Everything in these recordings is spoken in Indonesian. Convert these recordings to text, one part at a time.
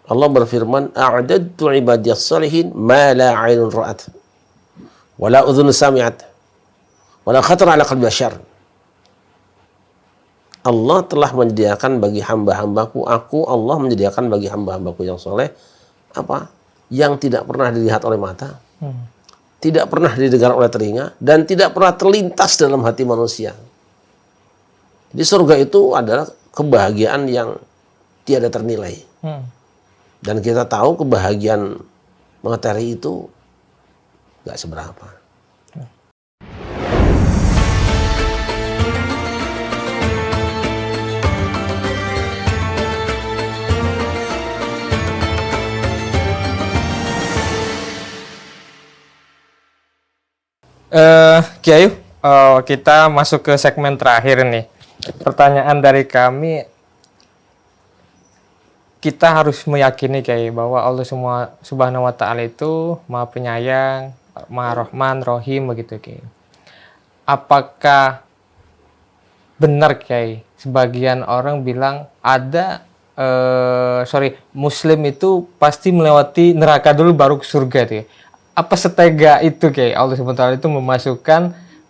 Allah berfirman, "A'dadtu ibadiyas salihin ma la 'ainun ra'at wa la udhun sami'at wa la khatara 'ala qalbi bashar." Allah telah menyediakan bagi hamba-hambaku, Allah menyediakan bagi hamba-hambaku yang soleh apa? Yang tidak pernah dilihat oleh mata, tidak pernah didengar oleh telinga, dan tidak pernah terlintas dalam hati manusia. Jadi surga itu adalah kebahagiaan yang tiada ternilai. Dan kita tahu kebahagiaan materi itu gak seberapa. Kiai, kita masuk ke segmen terakhir nih. Pertanyaan dari kami, kita harus meyakini Kiai bahwa Allah Subhanahu wa Ta'ala itu Maha Penyayang, Maha Rahman, Rahim begitu Kiai. Apakah benar Kiai, sebagian orang bilang ada Muslim itu pasti melewati neraka dulu baru ke surga Kiai. Apa setega itu Kiai, Allah Subhanahu wa Ta'ala itu memasukkan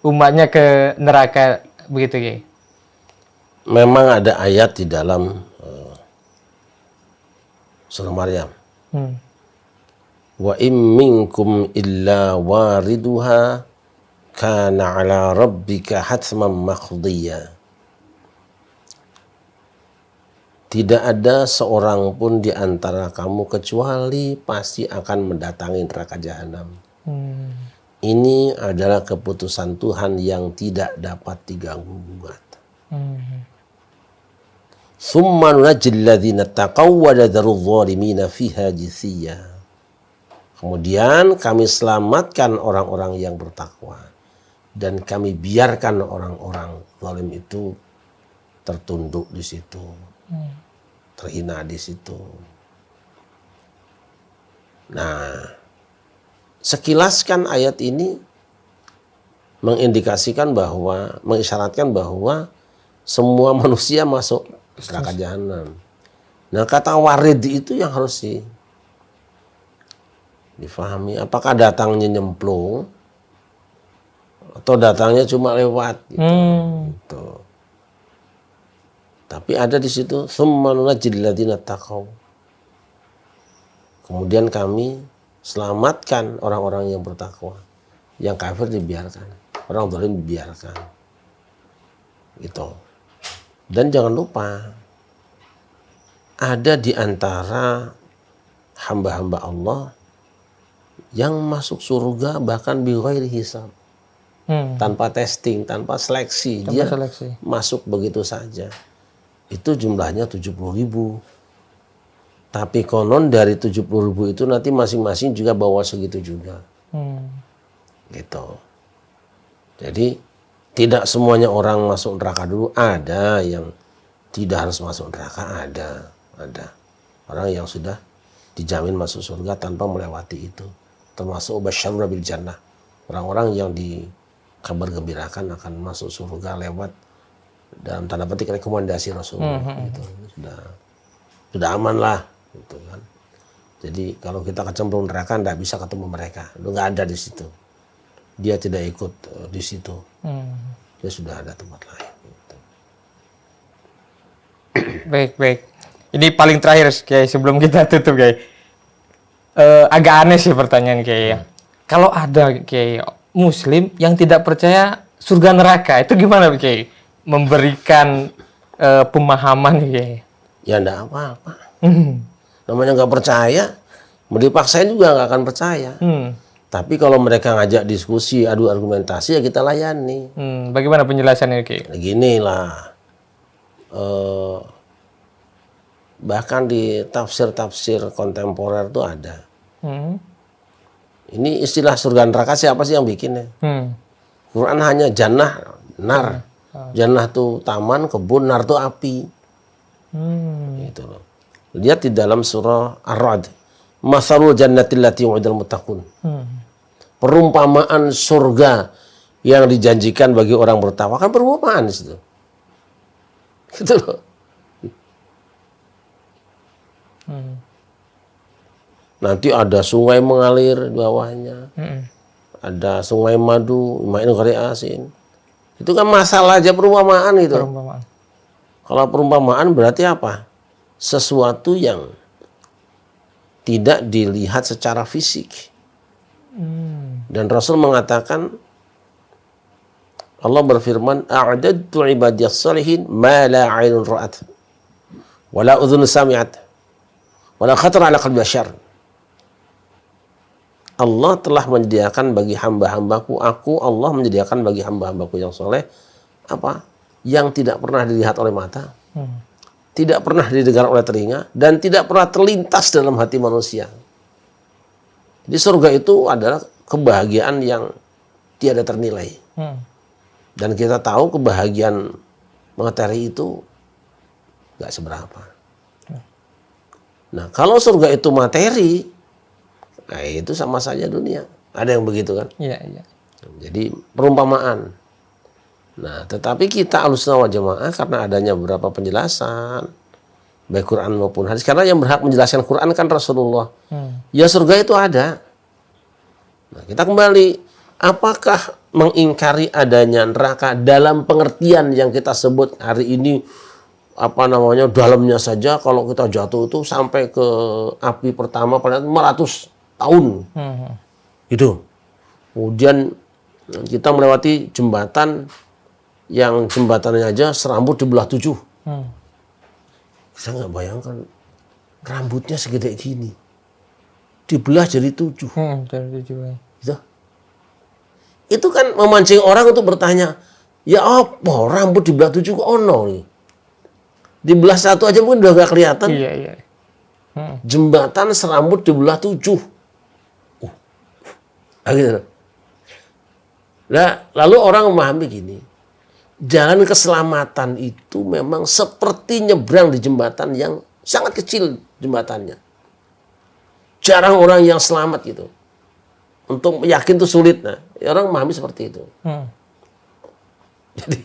umatnya ke neraka begitu Kiai? Memang ada ayat di dalam surah Maryam. Wa in minkum illa wariduha kana ala rabbika hatman maqdiya. Tidak ada seorang pun di antara kamu kecuali pasti akan mendatangi neraka jahanam. Ini adalah keputusan Tuhan yang tidak dapat diganggu gugat. Tsumma nunajjil ladzina taqaw wa nadharudz zalimina fiha jithiya. Kemudian kami selamatkan orang-orang yang bertakwa dan kami biarkan orang-orang zalim itu tertunduk di situ. Terhina di situ. Nah, sekilas kan ayat ini mengisyaratkan bahwa semua manusia masuk neraka jahanam. Nah, kata warid itu yang harus difahami. Apakah datangnya nyemplung atau datangnya cuma lewat gitu. Gitu. Tapi ada di situ, tsumma nunajjil ladzina taqaw. Kemudian kami selamatkan orang-orang yang bertakwa. Yang kafir dibiarkan, orang zalim dibiarkan. Gitu. Dan jangan lupa, ada di antara hamba-hamba Allah yang masuk surga bahkan bighairi hisab. Tanpa testing, tanpa seleksi. Dia masuk begitu saja. Itu jumlahnya 70.000. Tapi konon dari 70.000 itu nanti masing-masing juga bawa segitu juga. Gitu. Jadi tidak semuanya orang masuk neraka dulu. Ada yang tidak harus masuk neraka, ada. Orang yang sudah dijamin masuk surga tanpa melewati itu. Termasuk basyaruna bil jannah. Orang-orang yang dikabar gembirakan akan masuk surga lewat dalam tanda petik rekomendasi Rasulullah. Gitu. Sudah aman lah. Gitu kan. Jadi kalau kita kecemplung neraka tidak bisa ketemu mereka. Lu nggak ada di situ. Dia tidak ikut di situ. Dia sudah ada tempat lain. Gitu. Baik. Ini paling terakhir Kiai sebelum kita tutup Kiai. Agak aneh sih pertanyaan Kiai ya. Kalau ada Kiai Muslim yang tidak percaya surga neraka, itu gimana Kiai? Memberikan pemahaman Kiai. Ya enggak apa-apa. Namanya nggak percaya, mau dipaksain juga nggak akan percaya. Tapi kalau mereka ngajak diskusi, adu argumentasi, ya kita layani. Bagaimana penjelasannya Kiai? Gini lah, bahkan di tafsir-tafsir kontemporer tuh ada. Ini istilah surga neraka siapa sih yang bikinnya? Quran hanya jannah, nar. Jannah tuh taman, kebun, nar tuh api. Gitu loh. Lihat di dalam surah Ar-Ra'd. Mathalul jannatil lati wa'idal muttaqun. Perumpamaan surga yang dijanjikan bagi orang bertakwa, kan perumpamaan di situ. Gitu loh. nanti ada sungai mengalir di bawahnya, ada sungai madu, main kari asin. Itu kan masalah aja perumpamaan itu. Perumpamaan. Kalau perumpamaan berarti apa? Sesuatu yang tidak dilihat secara fisik. Dan Rasul mengatakan, Allah berfirman, "A'dadtu ibadiyas salihin ma la 'ainun ra'at wa la udhun sami'at wa la khatara 'ala qalbi bashar." Allah telah menyediakan bagi hamba-hambaku, Allah menyediakan bagi hamba-hambaku yang soleh apa? Yang tidak pernah dilihat oleh mata, tidak pernah didengar oleh telinga, dan tidak pernah terlintas dalam hati manusia. Jadi surga itu adalah kebahagiaan yang tiada ternilai. Dan kita tahu kebahagiaan materi itu nggak seberapa. Nah, kalau surga itu materi, nah itu sama saja dunia. Ada yang begitu kan? Iya, iya. Jadi perumpamaan. Nah, tetapi kita Ahlussunnah wal Jamaah karena adanya beberapa penjelasan baik Quran maupun hadis. Karena yang berhak menjelaskan Quran kan Rasulullah. Ya surga itu ada. Nah, kita kembali, apakah mengingkari adanya neraka dalam pengertian yang kita sebut hari ini apa namanya dalamnya saja kalau kita jatuh itu sampai ke api pertama paling 500 tahun. Gitu. Kemudian kita melewati jembatan yang jembatannya aja serambut dibelah 7. Kita nggak bayangkan rambutnya segede gini. Dibelah jadi 7. Dari 7. Gitu. Itu kan memancing orang untuk bertanya, ya apa rambut dibelah 7 kok ono nih? Dibelah 1 aja mungkin udah gak kelihatan. Iya, iya. Jembatan serambut dibelah 7. Gitu. Nah, lalu orang memahami gini, jalan keselamatan itu memang seperti nyebrang di jembatan yang sangat kecil jembatannya. Jarang orang yang selamat gitu. Untuk yakin itu sulit. Nah, orang memahami seperti itu. Jadi,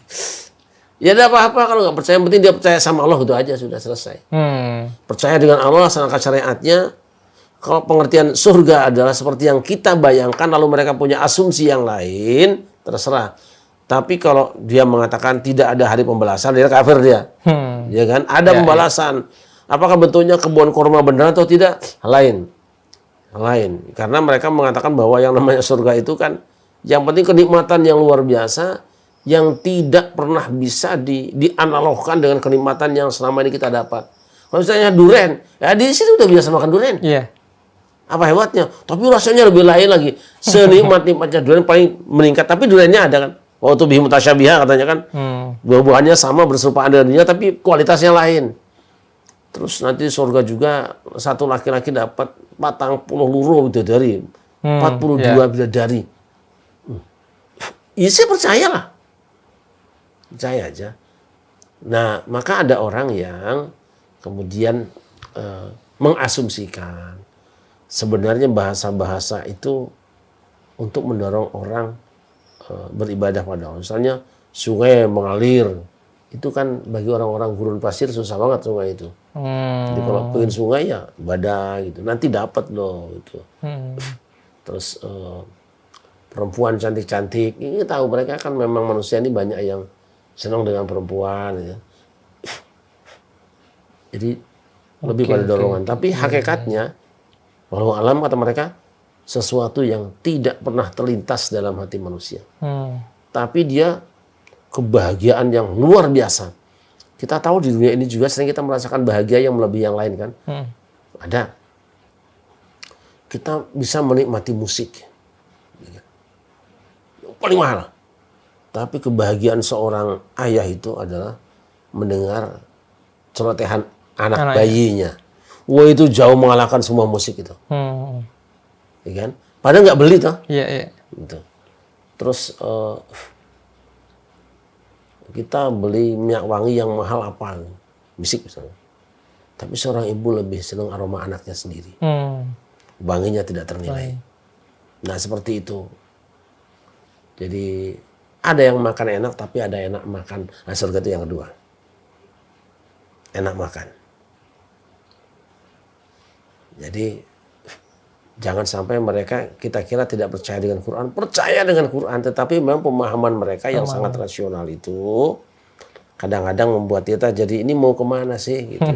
ya tidak apa-apa kalau nggak percaya. Yang penting dia percaya sama Allah, gitu aja, sudah selesai. Percaya dengan Allah, laksanakan syariatnya. Kalau pengertian surga adalah seperti yang kita bayangkan, lalu mereka punya asumsi yang lain, terserah. Tapi kalau dia mengatakan tidak ada hari pembalasan, dia kafir dia. Ya kan? Ada pembalasan. Apakah bentuknya kebun kurma beneran atau tidak? Lain. Karena mereka mengatakan bahwa yang namanya surga itu kan yang penting kenikmatan yang luar biasa yang tidak pernah bisa dianalogkan dengan kenikmatan yang selama ini kita dapat. Kalau misalnya durian, ya di sini udah biasa makan durian. Iya. Apa hebatnya? Tapi rasanya lebih lain lagi. Senikmat-nikmatnya durian paling meningkat, tapi duriannya ada kan. Waktu bihi mutasyabiha katanya kan. Buah-buahannya sama berserupaan dengan dunia tapi kualitasnya lain. Terus nanti surga juga satu laki-laki dapat 40 luruh bidadari, 42 bidadari. Ya saya percayalah. Percaya aja. Nah, maka ada orang yang kemudian mengasumsikan sebenarnya bahasa-bahasa itu untuk mendorong orang beribadah pada Allah. Misalnya sungai mengalir, itu kan bagi orang-orang gurun pasir susah banget sungai itu. Jadi kalau pengen sungai ya ibadah gitu, nanti dapat loh gitu. Terus perempuan cantik-cantik, ini tahu mereka kan memang manusia ini banyak yang senang dengan perempuan gitu. Jadi lebih pada dorongan. Tapi hakikatnya, walau alam kata mereka, sesuatu yang tidak pernah terlintas dalam hati manusia. Tapi dia kebahagiaan yang luar biasa. Kita tahu di dunia ini juga sering kita merasakan bahagia yang melebihi yang lain kan. Ada. Kita bisa menikmati musik. Paling mahal. Tapi kebahagiaan seorang ayah itu adalah mendengar celotehan anak bayinya. Wah itu jauh mengalahkan semua musik itu. Ya kan? Padahal nggak beli toh. Iya, iya. Gitu. Terus kita beli minyak wangi yang mahal apa? Musik misalnya. Tapi seorang ibu lebih senang aroma anaknya sendiri. Wanginya tidak ternilai. Nah seperti itu. Jadi ada yang makan enak tapi ada enak makan. Nah surga itu yang kedua. Enak makan. Jadi Jangan sampai mereka kita kira tidak percaya dengan Quran, percaya dengan Quran, tetapi memang pemahaman mereka yang sangat rasional itu kadang-kadang membuat kita jadi ini mau kemana sih gitu.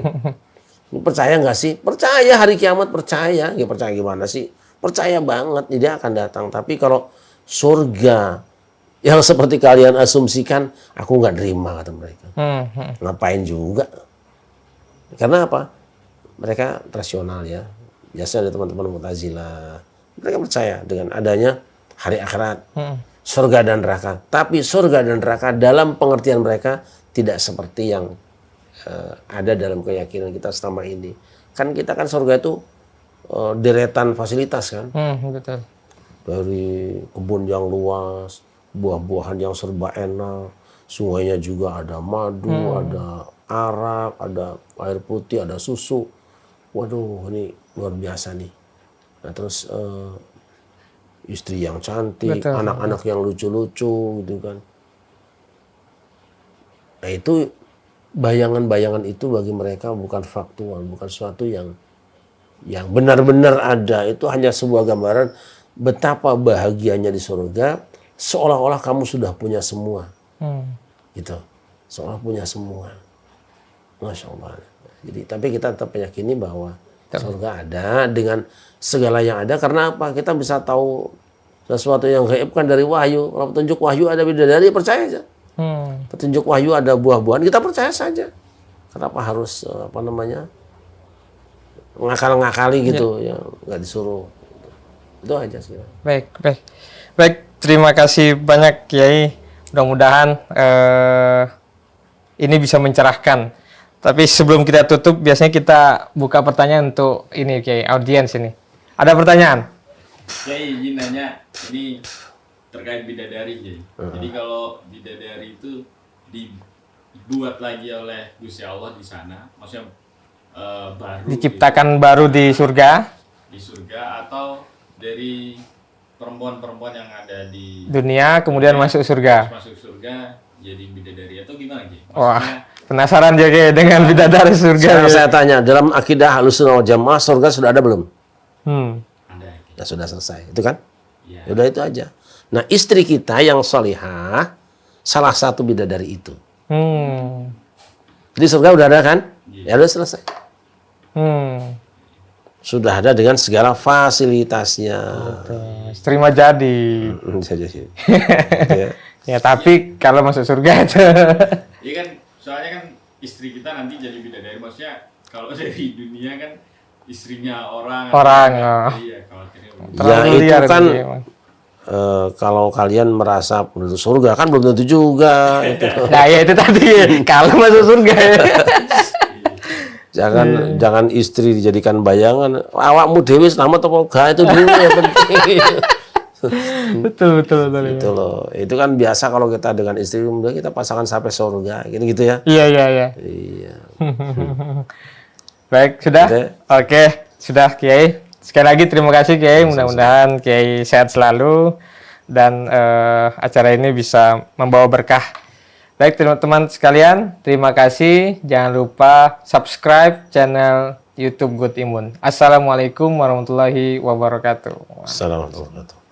Ini percaya nggak sih? Percaya hari kiamat, percaya. Ya percaya gimana sih? Percaya banget dia akan datang. Tapi kalau surga yang seperti kalian asumsikan, aku nggak terima kata mereka. Ngapain juga? Karena apa? Mereka rasional ya. Biasanya ada teman-teman Mu'tazilah. Mereka percaya dengan adanya hari akhirat, surga dan neraka. Tapi surga dan neraka dalam pengertian mereka tidak seperti yang ada dalam keyakinan kita selama ini. Kan kita kan surga itu deretan fasilitas kan. Betul. Dari kebun yang luas, buah-buahan yang serba enak, sungainya juga ada madu, ada arak, ada air putih, ada susu. Waduh, ini luar biasa nih. Nah terus istri yang cantik, anak-anak yang lucu-lucu gitu kan. Nah itu bayangan-bayangan itu bagi mereka bukan faktual, bukan sesuatu yang benar-benar ada. Itu hanya sebuah gambaran betapa bahagianya di surga, seolah-olah kamu sudah punya semua. Gitu. Seolah punya semua. Masya Allah. Jadi, tapi kita tetap meyakini bahwa surga ada dengan segala yang ada. Karena apa? Kita bisa tahu sesuatu yang gaib kan dari wahyu. Kalau petunjuk wahyu ada bidadari, percaya aja. Petunjuk wahyu ada buah-buahan, kita percaya saja. Kenapa harus ngakal-ngakali gitu, ya nggak disuruh. Itu aja sih. Baik. Terima kasih banyak Kiai. Mudah-mudahan ini bisa mencerahkan. Tapi sebelum kita tutup, biasanya kita buka pertanyaan untuk ini Kiai, audiens ini. Ada pertanyaan? Kiai izin nanya, ini terkait bidadari Kiai. Jadi kalau bidadari itu dibuat lagi oleh Gusti Allah di sana, maksudnya baru diciptakan gitu, baru di surga? Di surga atau dari perempuan-perempuan yang ada di dunia kemudian masuk surga? Masuk surga jadi bidadari atau gimana Kiai? Wah, penasaran ya Kiai dengan bidadari surga. Sekarang saya tanya, dalam akidah Ahlussunnah wal Jamaah surga sudah ada belum? Ada. Ya sudah selesai, itu kan? Ya. Udah itu aja. Nah istri kita yang solihah salah satu bidadari itu. Jadi surga udah ada kan? Ya udah selesai. Sudah ada dengan segala fasilitasnya. Terima jadi. Saja sih. Ya tapi kalau masuk surga aja. Iya kan, soalnya kan istri kita nanti jadi bidadari, maksudnya kalau dari dunia kan istrinya orang. Iya, kalau ya itu kan kalau kalian merasa penduduk surga kan belum tentu juga. Gitu. Nah ya itu tadi kalau masuk surga ya. Jangan istri dijadikan bayangan. Awakmu dewi selamat apa enggak itu dulu yang penting. betul. Itu loh. Itu kan biasa kalau kita dengan istri kita pasangan sampai surga, gitu ya. Iya. Baik, sudah? Oke, sudah Kiai. Sekali lagi terima kasih Kiai. Mudah-mudahan Kiai sehat selalu dan acara ini bisa membawa berkah. Baik teman-teman sekalian, terima kasih. Jangan lupa subscribe channel YouTube Good Imun. Assalamualaikum warahmatullahi wabarakatuh. Assalamualaikum warahmatullahi wabarakatuh.